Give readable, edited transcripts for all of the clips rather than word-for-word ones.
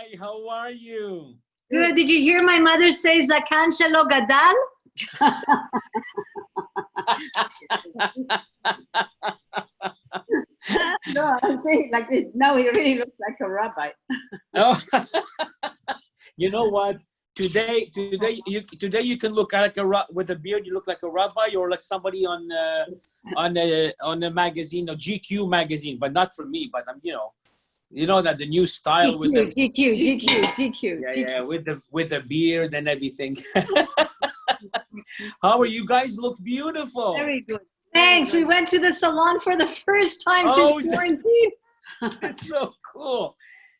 Hi, how are you? Good. Did you hear my mother say Zakan shelo gadal? No, I say like this. Now he really looks like a rabbi. Oh, you know what? Today you can look like with a beard. You look like a rabbi or like somebody on a magazine, or GQ magazine, but not for me. But I'm, you know that the new style with the GQ. with the beard and everything. How are you guys? Look beautiful. Very good. Thanks. We went to the salon for the first time since quarantine. It's so cool.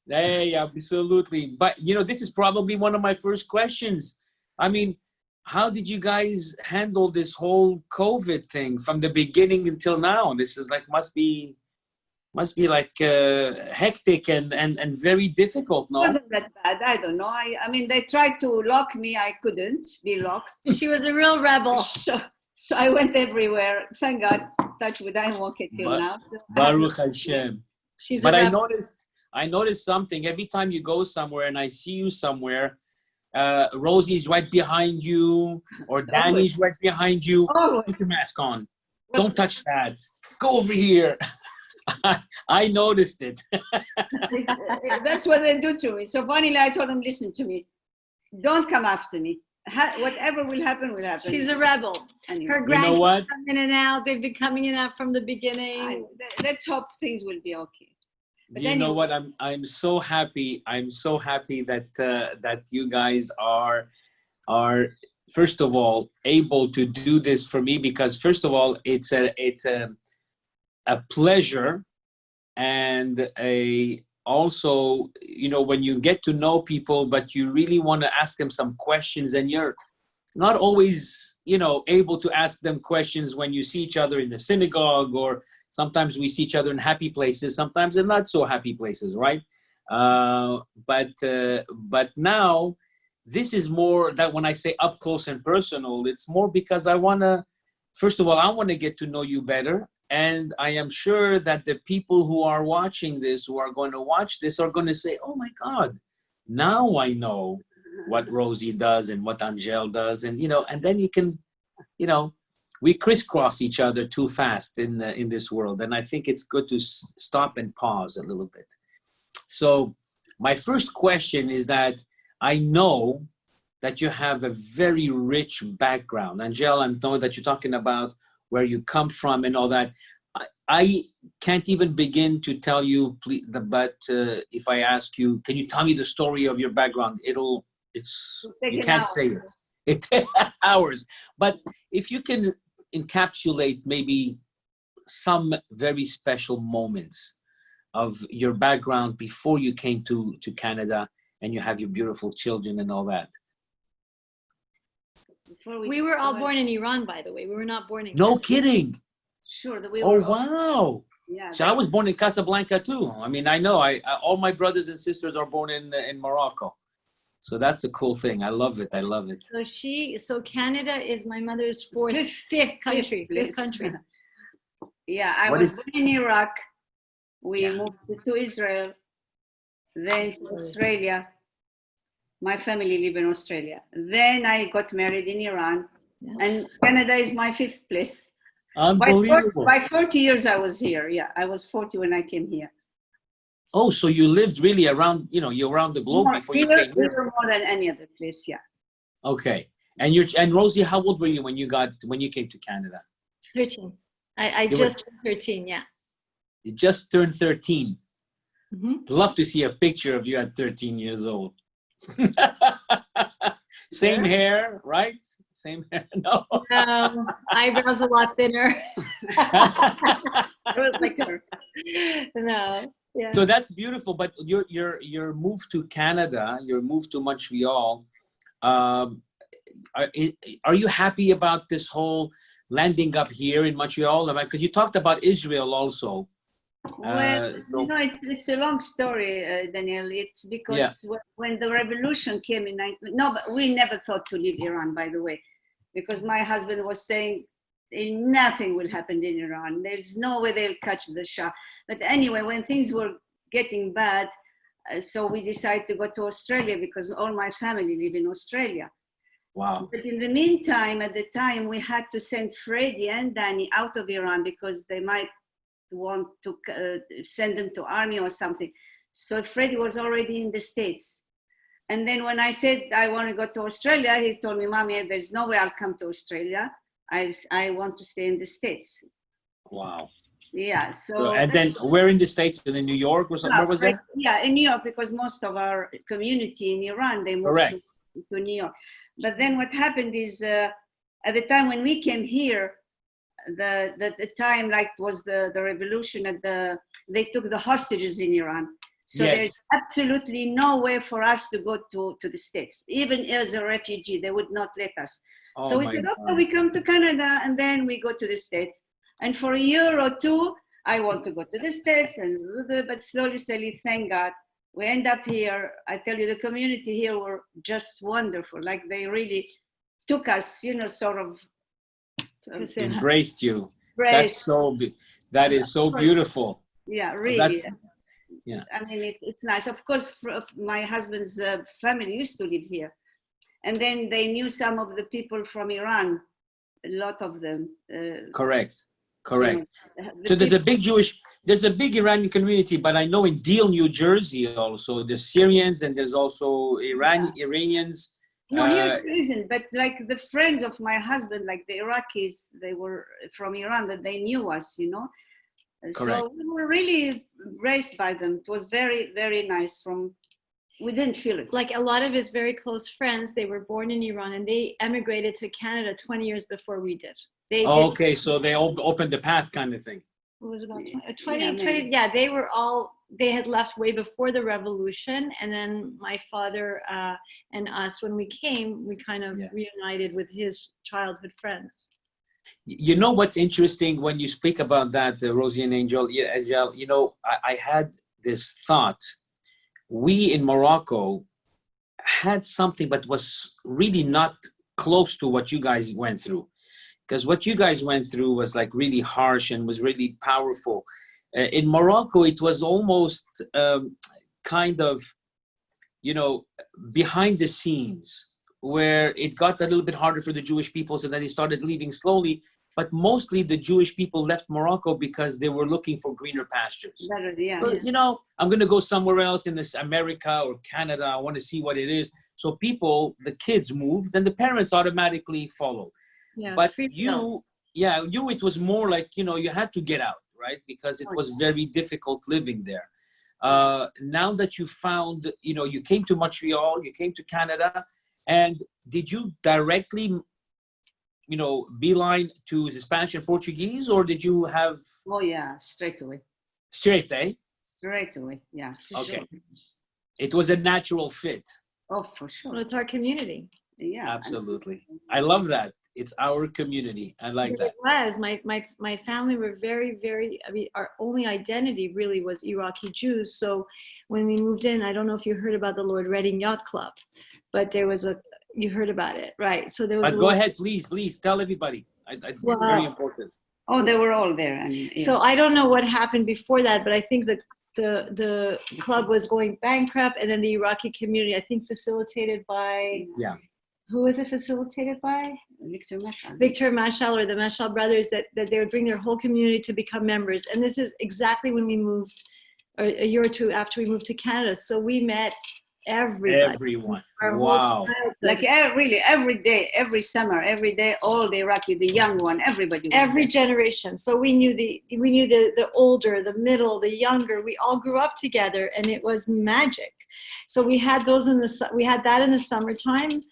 Hey, absolutely. But this is probably one of my first questions. I mean, how did you guys handle this whole COVID thing from the beginning until now? This is like must be like hectic and very difficult, no? It wasn't that bad. I don't know. I mean, they tried to lock me. I couldn't be locked. She was a real rebel. So I went everywhere. Thank God. Touch wood. I won't get till now. So Baruch Hashem. She's But a rebel. I noticed something every time you go somewhere and I see you somewhere. Rosie's right behind you, or Danny's right behind you. Always. Put your mask on. Don't touch that. Go over here. I noticed it. That's what they do to me. So finally, I told them, listen to me. Don't come after me. Whatever will happen, will happen. She's a rebel. Anyway. Her grandkids come in and out. They've been coming in and out from the beginning. Let's hope things will be okay. But you know what? I'm so happy. I'm so happy that that you guys are first of all able to do this for me, because first of all it's a pleasure, and also when you get to know people but you really want to ask them some questions, and you're not always able to ask them questions when you see each other in the synagogue, or sometimes we see each other in happy places, sometimes in not so happy places, right? But now this is more that when I say up close and personal, it's more because I want to get to know you better. And I am sure that the people who are watching this, who are going to watch this, are going to say, oh my God, now I know what Rosie does and what Angelle does. And, and then you can, we crisscross each other too fast in this world. And I think it's good to stop and pause a little bit. So my first question is that I know that you have a very rich background. Angelle, I know that you're talking about where you come from and all that. I can't even begin to tell you, but if I ask you, can you tell me the story of your background? You can't say it. It takes hours. But if you can encapsulate maybe some very special moments of your background before you came to Canada and you have your beautiful children and all that. We were all born in Iran, by the way. We were not born in No Canada. kidding. Sure. That we were Wow. Yeah. So I was born in Casablanca too. I mean, I know all my brothers and sisters are born in Morocco. So that's the cool thing. I love it. I love it. So Canada is my mother's fifth country. Yeah, I was born in Iraq. We moved to Israel, then to Australia. My family live in Australia. Then I got married in Iran, and Canada is my fifth place. Unbelievable. By 40 years I was here. Yeah, I was 40 when I came here. Oh, so you lived really around, you're around the globe before you came here. More than any other place, yeah. Okay. And Rosie, how old were you when you came to Canada? 13. I just turned 13, yeah. You just turned 13. Mm-hmm. Love to see a picture of you at 13 years old. Same hair, right? Same hair? No. Eyebrows a lot thinner. It was like no. Yeah. So that's beautiful. But your move to Canada, your move to Montreal, are you happy about this whole landing up here in Montreal? Because you talked about Israel also. Well, it's a long story, Daniel. It's because when the revolution came in, but we never thought to leave Iran, by the way, because my husband was saying nothing will happen in Iran. There's no way they'll catch the Shah. But anyway, when things were getting bad, So we decided to go to Australia because all my family live in Australia. Wow. But in the meantime, at the time, we had to send Freddie and Danny out of Iran because they might want to send them to army or something. So Freddie was already in the States. And then when I said I want to go to Australia, he told me, Mommy, there's no way I'll come to Australia. I want to stay in the States. Wow. Yeah. So And then where in the States? In New York or something? Where was that? Yeah, in New York, because most of our community in Iran, they moved to New York. But then what happened is at the time when we came here, the time like was the revolution they took the hostages in Iran. So there's absolutely no way for us to go to the States. Even as a refugee, they would not let us. So we said, okay, we come to Canada and then we go to the States. And for a year or two, I want to go to the States, but slowly, thank God, we end up here. I tell you, the community here were just wonderful. Like they really took us, sort of embraced you. That is so beautiful. Yeah, really. Yeah. I mean, it's nice. Of course, my husband's family used to live here, and then they knew some of the people from Iran. A lot of them. Correct. So there's a big Iranian community, but I know in Deal, New Jersey, also there's Syrians and there's also Iranians. No, here there isn't. But like the friends of my husband, like the Iraqis, they were from Iran, that they knew us, Correct. So we were really raised by them. It was very, very nice. We didn't feel it. Like a lot of his very close friends, they were born in Iran and they emigrated to Canada 20 years before we did. Okay, so they opened the path kind of thing. It was about 20, they had left way before the revolution. And then my father and us, when we came, we kind of reunited with his childhood friends. You know what's interesting when you speak about that, Rosie and Angelle, I had this thought. We in Morocco had something but was really not close to what you guys went through. Because what you guys went through was like really harsh and was really powerful. In Morocco, it was almost kind of, behind the scenes, where it got a little bit harder for the Jewish people, so then they started leaving slowly. But mostly the Jewish people left Morocco because they were looking for greener pastures. But, I'm going to go somewhere else in this America or Canada. I want to see what it is. So the kids moved, and the parents automatically followed. Yeah, but it was more like, you had to get out, right? Because it was very difficult living there. Now that you found, you came to Montreal, you came to Canada, and did you directly, beeline to the Spanish and Portuguese, or did you have? Oh yeah, straight away. Straight, eh? Straight away, yeah. Okay. Sure. It was a natural fit. Oh, for sure. Well, it's our community. Yeah. Absolutely. I love that. It's our community. I like that. It was. My family were very, very, our only identity really was Iraqi Jews. So when we moved in, I don't know if you heard about the Lord Reading Yacht Club, but there was you heard about it, right? So there was go ahead, please tell everybody. It's very important. Oh, they were all there. So I don't know what happened before that, but I think that the club was going bankrupt, and then the Iraqi community, I think facilitated by... Yeah. Who was it facilitated by? Victor Mashal, or the Mashal brothers, that they would bring their whole community to become members. And this is exactly when we moved, or a year or two after we moved to Canada. So we met everybody. Everyone. Wow. Like really every day, every summer, every day, all the Iraqi, the young one, everybody. Every generation. So we knew the older, the middle, the younger. We all grew up together, and it was magic. So we had that in the summertime.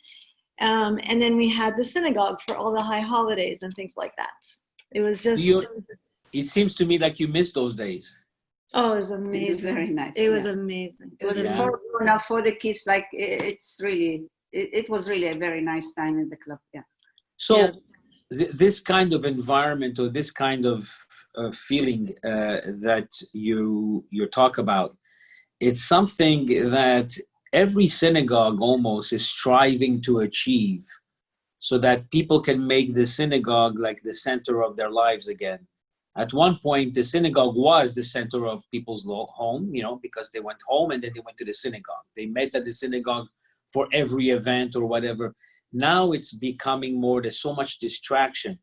And then we had the synagogue for all the high holidays and things like that. It was just... It seems to me like you missed those days. Oh, it was amazing. It was very nice. It was amazing. It was for the kids, like it's really, it was really a very nice time in the club. Yeah. So this kind of environment, or this kind of feeling that you talk about, it's something that every synagogue almost is striving to achieve, so that people can make the synagogue like the center of their lives again. At one point, the synagogue was the center of people's home, because they went home and then they went to the synagogue. They met at the synagogue for every event or whatever. Now it's becoming more, there's so much distraction.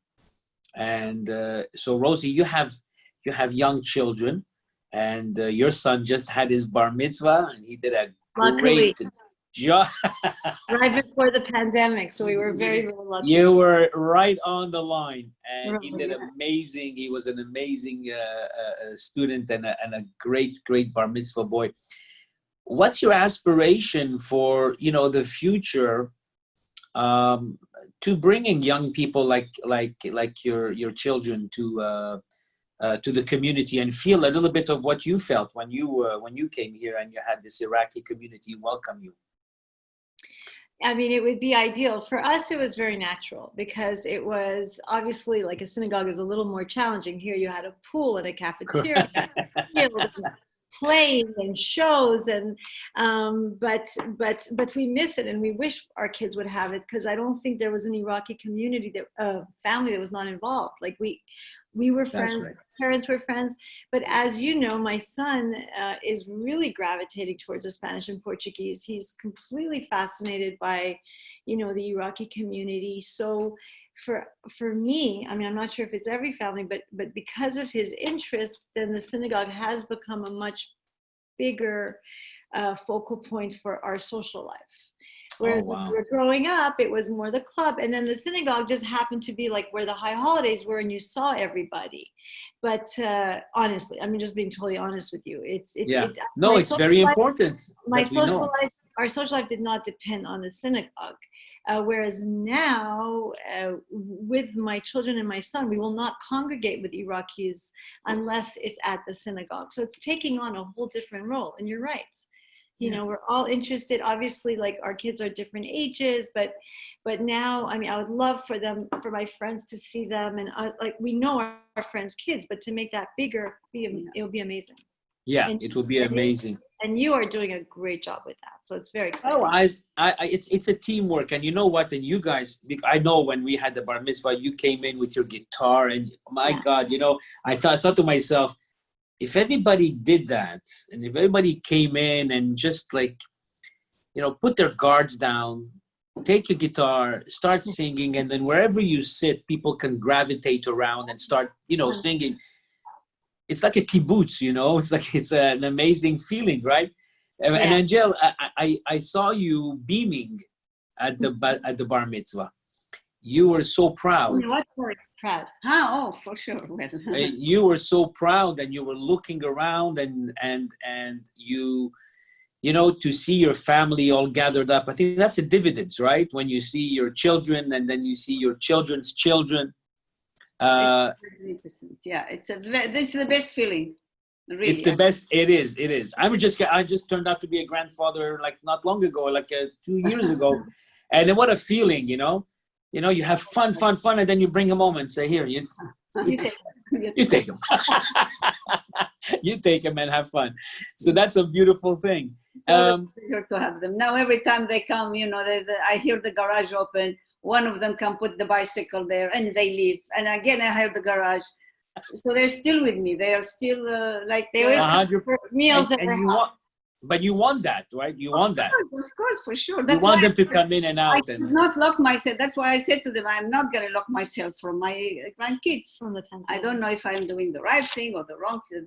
And so Rosie, you have young children, and your son just had his bar mitzvah, and he did a Luckily, great job. right before the pandemic, so we were very, very lucky. You were right on the line, and he Really, did yeah. amazing. He was an amazing student and a great bar mitzvah boy. What's your aspiration for the future, to bringing young people like your children to the community and feel a little bit of what you felt when you came here and you had this Iraqi community welcome you? I mean, it would be ideal. For us, it was very natural because it was obviously like a synagogue is a little more challenging. Here you had a pool and a cafeteria, and plays and shows, and but we miss it, and we wish our kids would have it, because I don't think there was an Iraqi community, that family that was not involved. Like we were friends, right. Parents were friends, but as you know, my son is really gravitating towards the Spanish and Portuguese. He's completely fascinated by, the Iraqi community. So for me, I mean, I'm not sure if it's every family, but because of his interest, then the synagogue has become a much bigger focal point for our social life. Whereas when we were growing up, it was more the club, and then the synagogue just happened to be like where the high holidays were, and you saw everybody. But honestly, I mean, just being totally honest with you, it's very important. My social life, our social life did not depend on the synagogue. Whereas now, with my children and my son, we will not congregate with Iraqis unless it's at the synagogue. So it's taking on a whole different role. And you're right. We're all interested. Obviously, like, our kids are different ages, but now, I mean, I would love for my friends to see them, and like, we know our friends' kids, but to make that bigger, it'll be amazing. Yeah, it will be amazing. And you are doing a great job with that, so it's very exciting. It's a teamwork, and you know what? And you guys, I know when we had the bar mitzvah, you came in with your guitar, and my God, I thought to myself, if everybody did that, and if everybody came in and just put their guards down, take your guitar, start singing, and then wherever you sit, people can gravitate around and start, singing. It's like a kibbutz, it's an amazing feeling, right? And Angelle, I saw you beaming at the bar mitzvah. You were so proud. Proud. Oh, for sure. You were so proud, and you were looking around, and you to see your family all gathered up. I think that's the dividends, right? When you see your children, and then you see your children's children. Yeah, this is the best feeling. Really. It's the best. It is. I just turned out to be a grandfather not long ago, 2 years ago, and what a feeling, you have fun, and then you bring them home and say, here, you take them. You take them. You take them and have fun. So that's a beautiful thing. It's a pleasure to have them. Now, every time they come, I hear the garage open. One of them can put the bicycle there, and they leave. And again, I hear the garage. So they're still with me. They are still they always come for meals at their house. But you want that, right? You want that. Of course, for sure. That's you want them to come in and out. I did not lock myself. That's why I said to them, I'm not going to lock myself from my grandkids. From the pandemic. I don't know if I'm doing the right thing or the wrong thing.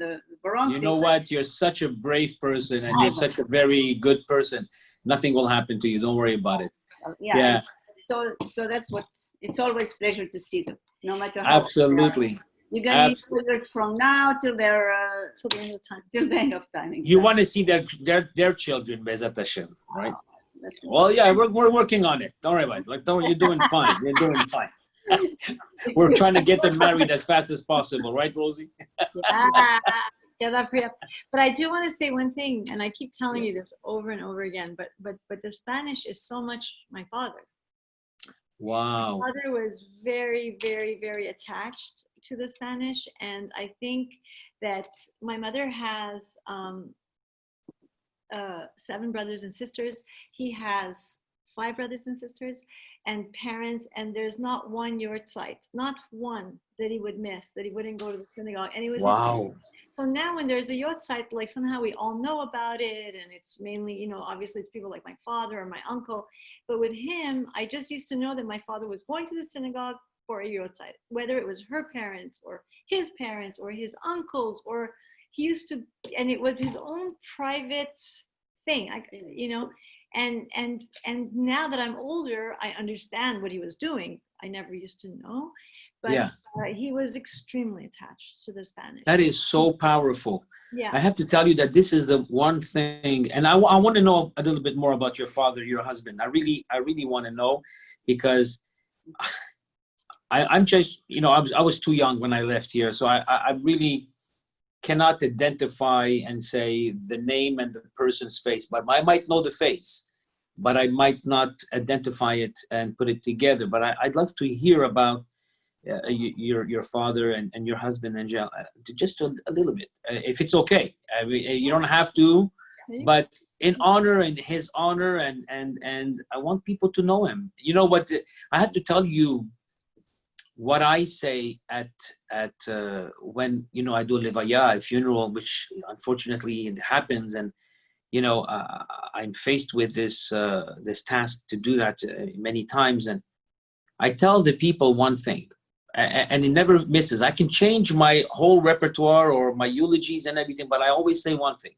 You know what? You're such a brave person, and you're such a very good person. Nothing will happen to you. Don't worry about it. Yeah. So that's what, it's always a pleasure to see them, no matter how. Absolutely. You're going to need it from now till their till the end of time. Till the end of time. Exactly. You want to see their children, Be'ezat Hashem, right? That's well, yeah, we're working on it. Don't worry about it. You're doing fine. You're doing fine. We're trying to get them married as fast as possible, right, Rosie? Yeah, but I do want to say one thing, and I keep telling you this over and over again. But the Spanish is so much my father. Wow. My mother was very, very, very attached to the Spanish, and I think that my mother has 7 brothers and sisters. He has 5 brothers and sisters and parents, and there's not one yortzeit, not one that he would miss, that he wouldn't go to the synagogue. And it was his. Wow. So now when there's a yortzeit, like somehow we all know about it, and it's mainly, you know, obviously it's people like my father or my uncle. But with him, I just used to know that my father was going to the synagogue for a yortzeit, whether it was her parents or his uncles, or he used to, and it was his own private thing, you know. And now that I'm older, I understand what he was doing. I never used to know, but Yeah. He was extremely attached to the Spanish. That is so powerful. Yeah. I have to tell you that this is the one thing, and I want to know a little bit more about your father, your husband. I really want to know, because I'm just, you know, I was too young when I left here, so I really cannot identify and say the name and the person's face, but I might know the face, but I might not identify it and put it together. But I'd love to hear about your father and your husband, Angelle, just a little bit, if it's okay. I mean, you don't have to, but in honor and his honor, and I want people to know him. You know what? I have to tell you what I say at when, you know, I do a levaya, a funeral, which unfortunately it happens, and you know, I'm faced with this this task to do that many times, and I tell the people one thing, and it never misses. I can change my whole repertoire or my eulogies and everything, but I always say one thing.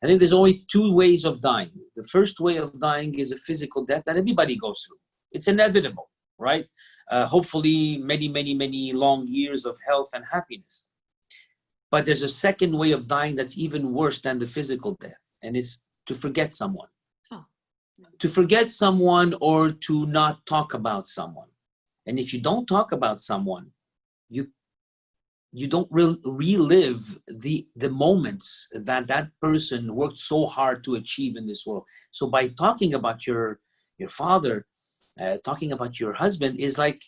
I think there's only 2 ways of dying. The first way of dying is a physical death that everybody goes through. It's inevitable, right? Hopefully many long years of health and happiness. But there's a second way of dying that's even worse than the physical death, and it's to forget someone. Oh. To forget someone, or to not talk about someone. And if you don't talk about someone, you don't relive the moments that person worked so hard to achieve in this world. So by talking about your father, talking about your husband, is like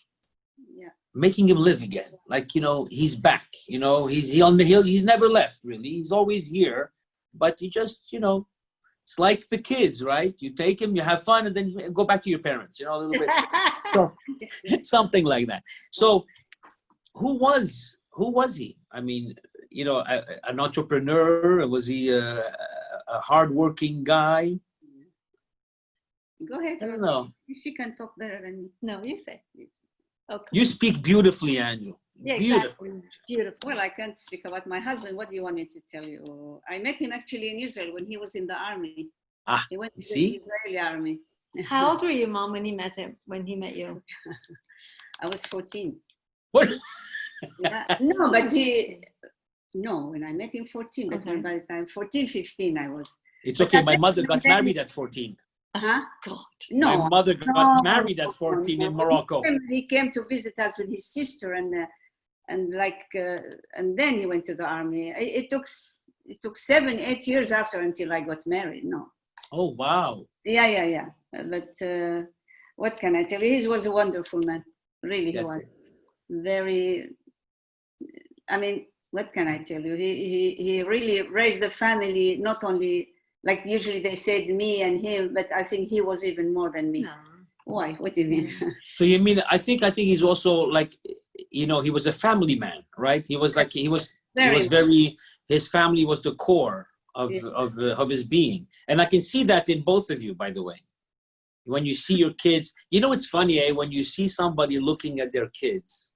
making him live again. Like, you know, he's back. You know, he's never left, really. He's always here, but you just, you know, it's like the kids, right? You take him, you have fun, and then you go back to your parents. You know, a little bit. So something like that. So who was he? I mean, you know, an entrepreneur? Was he a hardworking guy? Go ahead. I don't know. She can talk better than me. No, you say. Okay. You speak beautifully, Angelle. Yeah, Beautifully. exactly. Beautiful. Well, I can't speak about my husband. What do you want me to tell you? I met him actually in Israel when he was in the army. Ah, he went to see? the Israeli army. How old were you, Mom, when he met him? When he met you? I was 14. What? Yeah. No, but when I met him 14, but by the time 14, 15 I was. It's okay. My mother got married at 14. Uh-huh. God. No. My mother got married at 14 in Morocco. He came to visit us with his sister, and then he went to the army. It took 7-8 years after until I got married. No. Oh, wow. Yeah. But what can I tell you? He was a wonderful man. Really, he was. Very, I mean, what can I tell you? He really raised the family, not only, like usually they said me and him, but I think he was even more than me. No. Why? What do you mean? So you mean, I think he's also like, you know, he was a family man, right? He was like, his family was the core of his being. And I can see that in both of you, by the way. When you see your kids, you know, it's funny, when you see somebody looking at their kids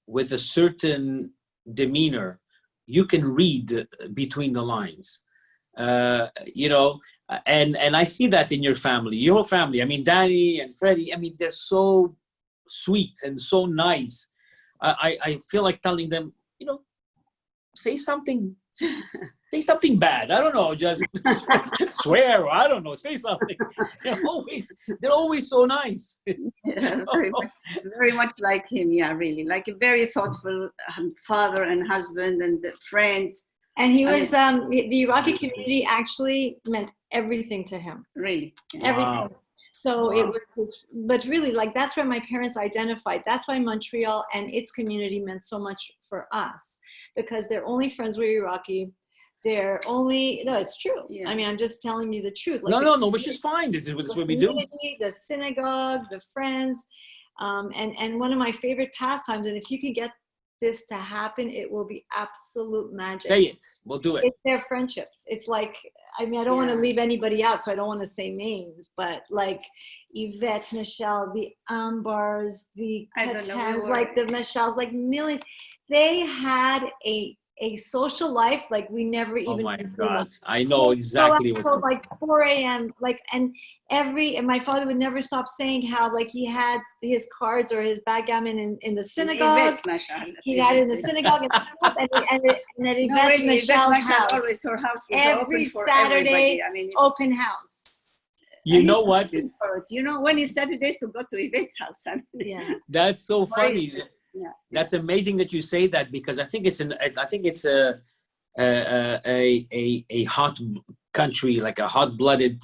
with a certain demeanor, you can read between the lines, you know, and I see that in your family. I mean, Danny and Freddie, I mean, they're so sweet and so nice. I feel like telling them, you know, say something bad. I don't know, just swear, or I don't know, say something. They're always so nice. Yeah, very much like him. Yeah, really, like a very thoughtful father and husband and friend. And he was, the Iraqi community actually meant everything to him. Really, everything. Wow. So it was, but really, like, that's where my parents identified. That's why Montreal and its community meant so much for us, because their only friends were Iraqi. They're only, no, it's true. Yeah. I mean, I'm just telling you the truth. Like No, which is fine. This is what we do. The synagogue, the friends, and one of my favorite pastimes. And if you can get this to happen, it will be absolute magic. Say it. We'll do it. It's their friendships. It's like, I mean, I don't want to leave anybody out, so I don't want to say names, but like Yvette, Michelle, the Ambars, the Catans, like the Michelles, like millions. They had a social life like we never even. Oh my God! I know exactly what. So like 4 a.m. like and my father would never stop saying how like he had his cards or his backgammon in the synagogue. He had it in the synagogue and at Yvette Michelle's house. Always her house was every open for Saturday. I mean, open house. You know what? You know when is Saturday to go to Yvette's house? I mean, yeah. That's so funny. Yeah. That's amazing that you say that, because I think it's a hot country, like a hot-blooded,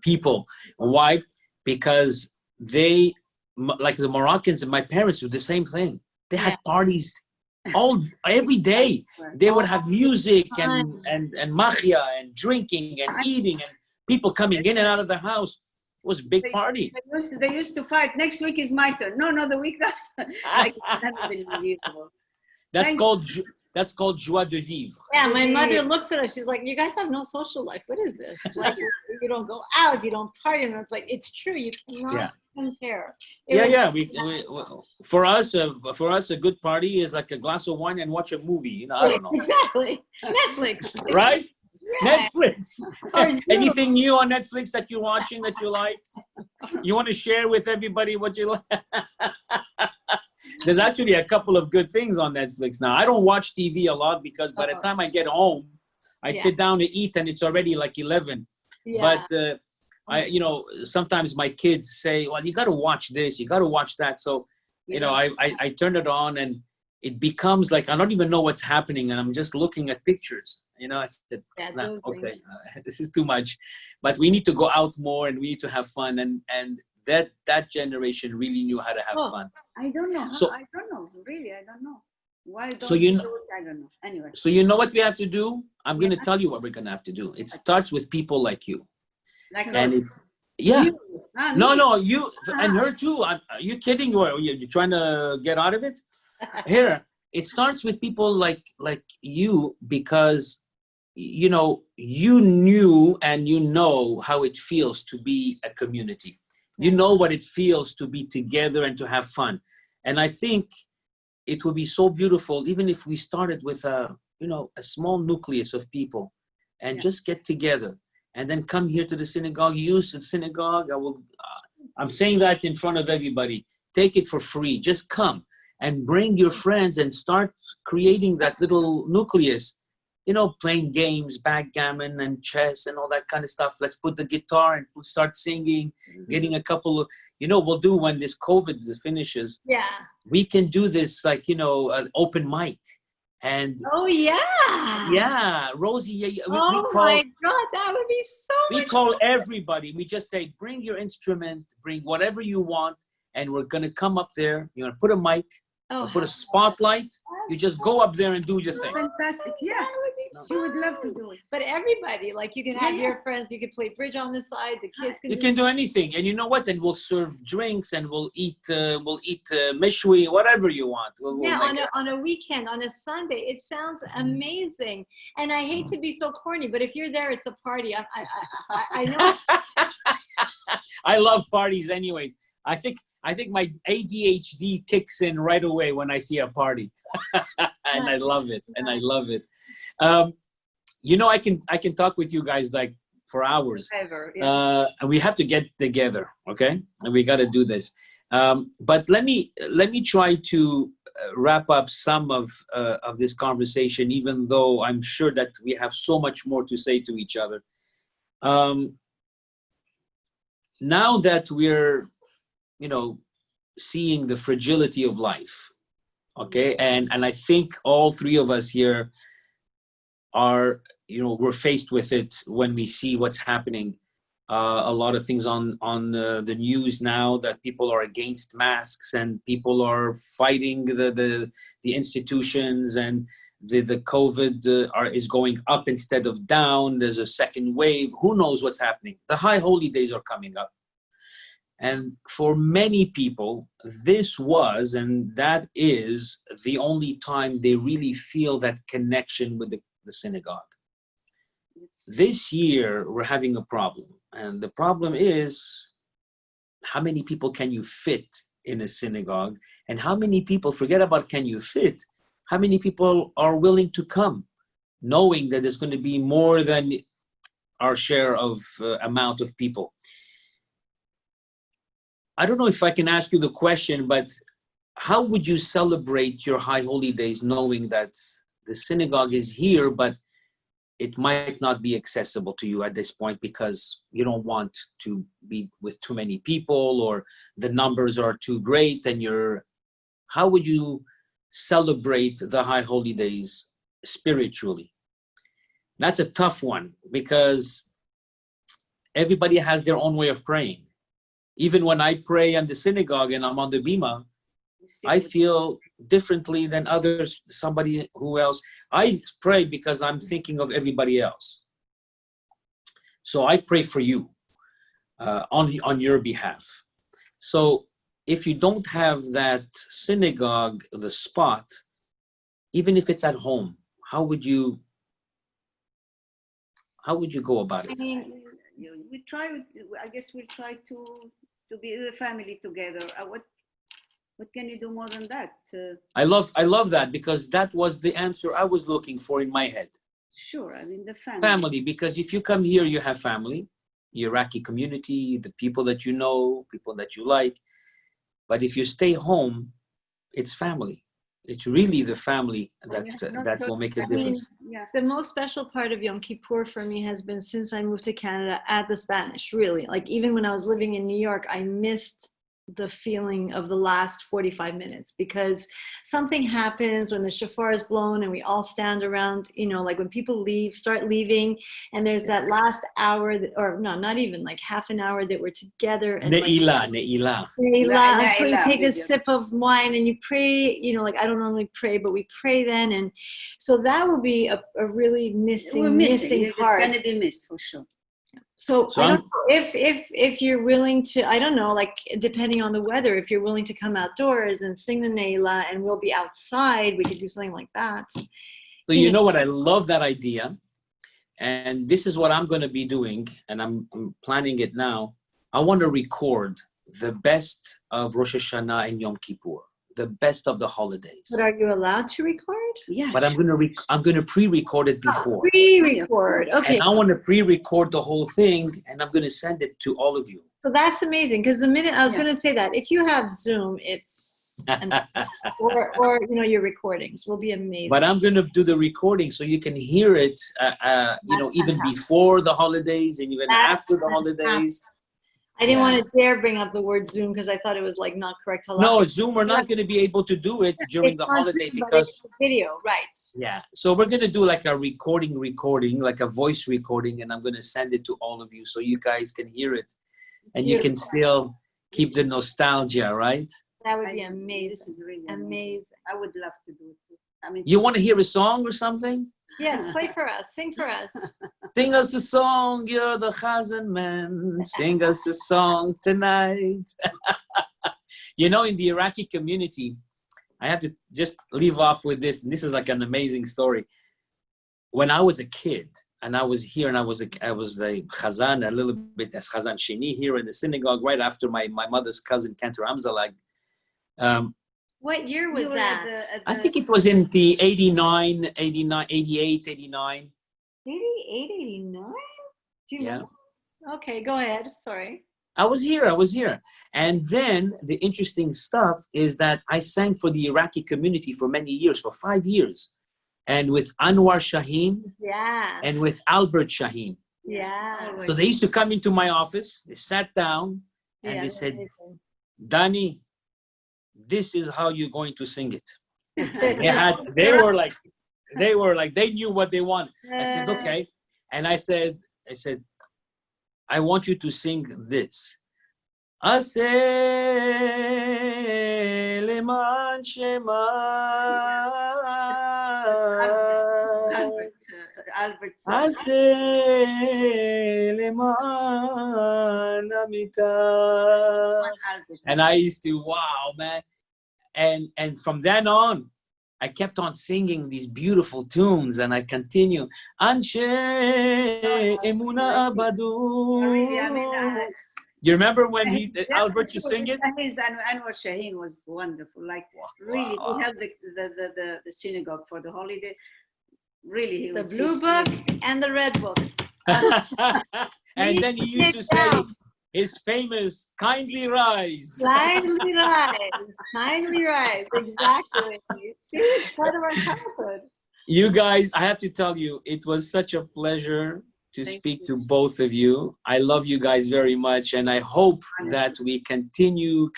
people. Why? Because they, like the Moroccans and my parents, do the same thing. They had parties every day. They would have music and machia and drinking and eating and people coming in and out of the house. It was a big party. They used to fight. Next week is my turn. No, the week after. Like, it's unbelievable. That's called joie de vivre. Yeah, my mother looks at us. She's like, "You guys have no social life. What is this? Like, you don't go out, you don't party." And it's like, it's true. You cannot compare. For us, a good party is like a glass of wine and watch a movie. I don't know. Exactly. Netflix. Right? Yeah. Netflix. Anything new on Netflix that you're watching that you like? You want to share with everybody what you like? There's actually a couple of good things on Netflix now. I don't watch TV a lot because by the time I get home, I sit down to eat and it's already like 11. Yeah. But sometimes my kids say, "Well, you got to watch this, you got to watch that." So, I turn it on and it becomes like I don't even know what's happening, and I'm just looking at pictures. I said, okay, this is too much. But we need to go out more and we need to have fun. And that generation really knew how to have fun. I don't know. I don't know. Really, I don't know. Why don't I don't know. Anyway. So you know what we have to do? I'm going to tell you what we're going to have to do. It starts with people like you. Like us. No, you and her too. Are you kidding? Or are you trying to get out of it? Here, it starts with people like you, because you knew and you know how it feels to be a community. You know what it feels to be together and to have fun. And I think it would be so beautiful, even if we started with a small nucleus of people and just get together and then come here to the synagogue, use the synagogue. I'm saying that in front of everybody. Take it for free. Just come and bring your friends and start creating that little nucleus. Playing games, backgammon and chess and all that kind of stuff. Let's put the guitar and we'll start singing, getting a couple of, we'll do when this COVID finishes. Yeah. We can do this like, an open mic. And yeah, Rosie. My God, that would be so much. We call everybody. We just say, bring your instrument, bring whatever you want, and we're gonna come up there. You're gonna put a mic, put a spotlight. You just go up there and do your thing. Fantastic, yeah. She would love to do it. But everybody, like you can have your friends. You can play bridge on the side. The kids can. You can do anything, and you know what? Then we'll serve drinks and we'll eat mishwi, whatever you want. On a weekend, on a Sunday, it sounds amazing. And I hate to be so corny, but if you're there, it's a party. I know. I love parties, anyways. I think my ADHD kicks in right away when I see a party, and I love it. I can talk with you guys like for hours. And we have to get together, okay? And we got to do this. But let me try to wrap up some of this conversation, even though I'm sure that we have so much more to say to each other. Now that we're seeing the fragility of life, okay, and I think all three of us here are, we're faced with it when we see what's happening. A lot of things on the news now, that people are against masks and people are fighting the institutions, and the COVID is going up instead of down. There's a second wave. Who knows what's happening? The high holy days are coming up. And for many people, this was, and that is the only time they really feel that connection with the synagogue. This year, we're having a problem. And the problem is, how many people can you fit in a synagogue? And how many people, forget about can you fit, how many people are willing to come, knowing that there's going to be more than our share of amount of people? I don't know if I can ask you the question, but how would you celebrate your high holy days knowing that the synagogue is here, but it might not be accessible to you at this point because you don't want to be with too many people or the numbers are too great, and how would you celebrate the high holy days spiritually? That's a tough one because everybody has their own way of praying. Even when I pray in the synagogue and I'm on the bima, I feel differently than others, somebody who else. I pray because I'm thinking of everybody else. So I pray for you on your behalf. So if you don't have that synagogue, the spot, even if it's at home, how would you go about it? I mean, we try. I guess we'll try to be the family together. What can you do more than that? I love that because that was the answer I was looking for in my head. Sure, I mean the family. Family, because if you come here, you have family, the Iraqi community, the people that you know, people that you like. But if you stay home, it's family. It's really the family that will make a difference. Yeah. The most special part of Yom Kippur for me has been since I moved to Canada at the Spanish, really. Like even when I was living in New York, I missed the feeling of the last 45 minutes because something happens when the shofar is blown and we all stand around, like when people start leaving, and there's that last hour or no, not even like half an hour that we're together and Ne'ilah. Until you take a sip of wine and you pray, like I don't normally pray, but we pray then. And so that will be a really missing part. It's going to be missed for sure. So I don't know if you're willing to, I don't know, like depending on the weather, if you're willing to come outdoors and sing the Ne'ilah and we'll be outside, we could do something like that. So you know what, I love that idea. And this is what I'm going to be doing, and I'm planning it now. I want to record the best of Rosh Hashanah and Yom Kippur, the best of the holidays. But are you allowed to record? Yeah. But I'm going to pre-record it before. Pre-record, okay. And I want to pre-record the whole thing, and I'm going to send it to all of you. So that's amazing, because the minute I was going to say that, if you have Zoom, it's or your recordings will be amazing. But I'm going to do the recording so you can hear it, even before the holidays and even after the holidays. I didn't want to dare bring up the word Zoom because I thought it was like not correct. No, Zoom, we're not going to be able to do it during the holiday because video, right? Yeah. So we're going to do like a recording, like a voice recording, and I'm going to send it to all of you so you guys can hear it and you can still keep the nostalgia, right? That would be amazing. This is really amazing. I would love to do it too. I mean, you want to hear a song or something? Yes, play for us. Sing for us. Sing us a song, you're the Chazan man. Sing us a song tonight. In the Iraqi community, I have to just leave off with this. And this is like an amazing story. When I was a kid, and I was here, and I was the Chazan, a little bit as Chazan Sheni here in the synagogue, right after my mother's cousin, Cantor Amzalag. What year was that? I think it was in the 88, 89. 88, 89? Do you know? Okay, go ahead. Sorry. I was here. And then the interesting stuff is that I sang for the Iraqi community for many years, for 5 years. And with Anwar Shaheen. Yeah. And with Albert Shaheen. Yeah. So they used to come into my office, they sat down, and they said, Danny, this is how you're going to sing it. They were like, they knew what they wanted. I said, okay. And I said, I want you to sing this. Albert song. Ase leman amita. Albert. And I used to, wow, man. And from then on, I kept on singing these beautiful tunes, and I continue. Anshe emuna Really, I mean, abadu. You remember when Albert used to sing it? His Anwar Shaheen was wonderful. Like, really, Wow. he held the synagogue for the holiday. Really, he The was blue book and the red book. And then he used to say his famous "Kindly Rise." Kindly rise, kindly rise. Exactly. See, it's part of our childhood. You guys, I have to tell you, it was such a pleasure to Thank speak you. to both of you. I love you guys very much, and I hope that we continue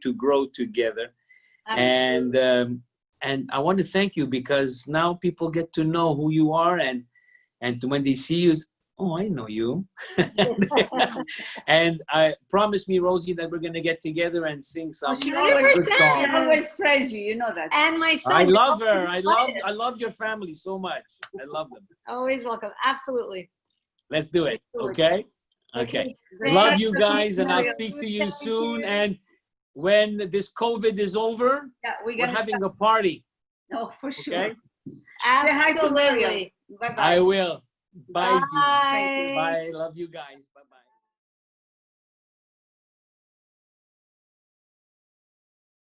to grow together. Absolutely. And I want to thank you, because now people get to know who you are, and when they see you, oh, I know you. And I promise me, Rosie, that we're gonna get together and sing some good 100%. songs. I always praise you. You know that. And my son. I love her. I love your family so much. I love them. Always welcome. Absolutely. Let's do it. Okay. Okay. Love you guys, and I'll speak to you soon. And when this COVID is over, Yeah, we're having a party. No, for sure. Okay. Say hi to Miriam. Absolutely. Bye bye. I will. Bye. Bye. Bye. Love you guys. Bye bye.